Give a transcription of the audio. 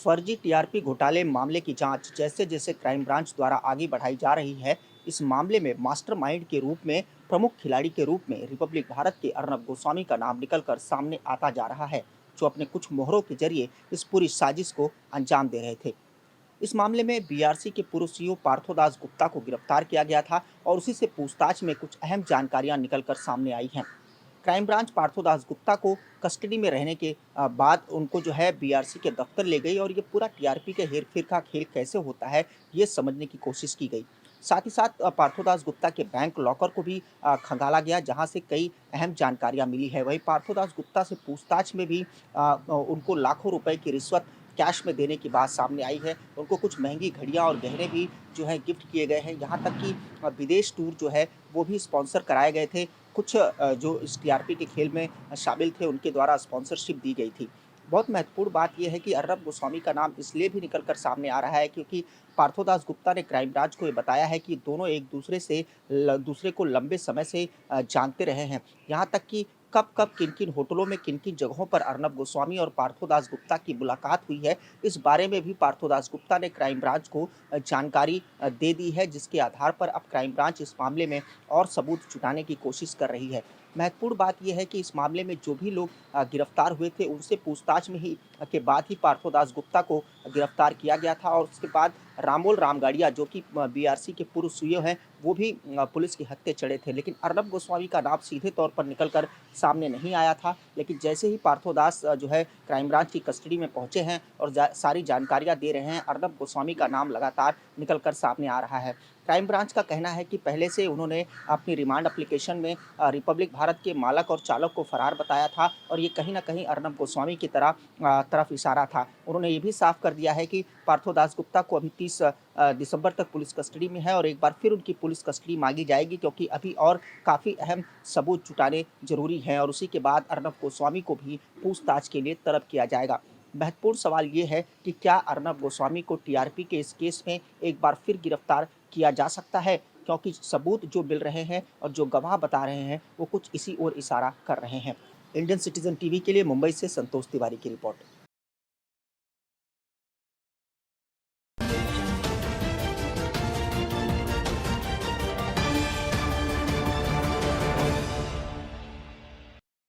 फर्जी टीआरपी घोटाले मामले की जांच जैसे जैसे क्राइम ब्रांच द्वारा आगे बढ़ाई जा रही है। इस मामले में मास्टरमाइंड के रूप में, प्रमुख खिलाड़ी के रूप में रिपब्लिक भारत के अर्नब गोस्वामी का नाम निकलकर सामने आता जा रहा है, जो अपने कुछ मोहरों के जरिए इस पूरी साजिश को अंजाम दे रहे थे। इस मामले में बीआरसी के पूर्व सीईओ पार्थोदास गुप्ता को गिरफ्तार किया गया था और उसी से पूछताछ में कुछ अहम जानकारियां निकलकर सामने आई हैं। क्राइम ब्रांच पार्थोदास गुप्ता को कस्टडी में रहने के बाद उनको जो है बीआरसी के दफ्तर ले गई और ये पूरा टीआरपी के हेर-फेर का खेल कैसे होता है, ये समझने की कोशिश की गई। साथ ही साथ पार्थोदास गुप्ता के बैंक लॉकर को भी खंगाला गया, जहां से कई अहम जानकारियां मिली है। वहीं पार्थोदास गुप्ता से पूछताछ में भी उनको लाखों रुपए की रिश्वत कैश में देने की बात सामने आई है। उनको कुछ महँगी घड़ियाँ और गहने भी जो है गिफ्ट किए गए हैं। यहाँ तक कि विदेश टूर जो है वो भी स्पॉन्सर कराए गए थे। कुछ जो इस टीआरपी के खेल में शामिल थे उनके द्वारा स्पॉन्सरशिप दी गई थी। बहुत महत्वपूर्ण बात ये है कि अर्नब गोस्वामी का नाम इसलिए भी निकल कर सामने आ रहा है क्योंकि पार्थोदास गुप्ता ने क्राइम ब्रांच को ये बताया है कि दोनों एक दूसरे से दूसरे को लंबे समय से जानते रहे हैं। यहाँ तक कि कब-कब, किन-किन होटलों में, किन-किन जगहों पर अर्नब गोस्वामी और पार्थोदास गुप्ता की मुलाकात हुई है, इस बारे में भी पार्थोदास गुप्ता ने क्राइम ब्रांच को जानकारी दे दी है, जिसके आधार पर अब क्राइम ब्रांच इस मामले में और सबूत जुटाने की कोशिश कर रही है। महत्वपूर्ण बात ये है कि इस मामले में जो भी लोग गिरफ्तार हुए थे, उनसे पूछताछ में ही के बाद ही पार्थोदास गुप्ता को गिरफ्तार किया गया था और उसके बाद रामोल रामगढ़िया, जो कि बीआरसी के पूर्व सीईओ हैं, वो भी पुलिस के हत्थे चढ़े थे। लेकिन अर्नब गोस्वामी का नाम सीधे तौर पर निकल कर सामने नहीं आया था। लेकिन जैसे ही पार्थोदास जो है क्राइम ब्रांच की कस्टडी में पहुँचे हैं और सारी जानकारियाँ दे रहे हैं, अर्नब गोस्वामी का नाम लगातार निकल कर सामने आ रहा है। क्राइम ब्रांच का कहना है कि पहले से उन्होंने अपनी रिमांड एप्लीकेशन में रिपब्लिक भारत के मालक और चालक को फरार बताया था और ये कहीं न कहीं अर्नब गोस्वामी की तरफ इशारा था। उन्होंने ये भी साफ कर दिया है कि पार्थोदास गुप्ता को अभी 30 दिसंबर तक पुलिस कस्टडी में है और एक बार फिर उनकी पुलिस कस्टडी माँगी जाएगी, क्योंकि अभी और काफ़ी अहम सबूत जुटाने ज़रूरी हैं और उसी के बाद अर्नब गोस्वामी को भी पूछताछ के लिए तलब किया जाएगा। महत्वपूर्ण सवाल ये है कि क्या अर्नब गोस्वामी को टीआरपी के इस केस में एक बार फिर गिरफ्तार किया जा सकता है? क्योंकि सबूत जो मिल रहे हैं और जो गवाह बता रहे हैं, वो कुछ इसी ओर इशारा कर रहे हैं। इंडियन सिटीज़न टीवी के लिए मुंबई से संतोष तिवारी की रिपोर्ट।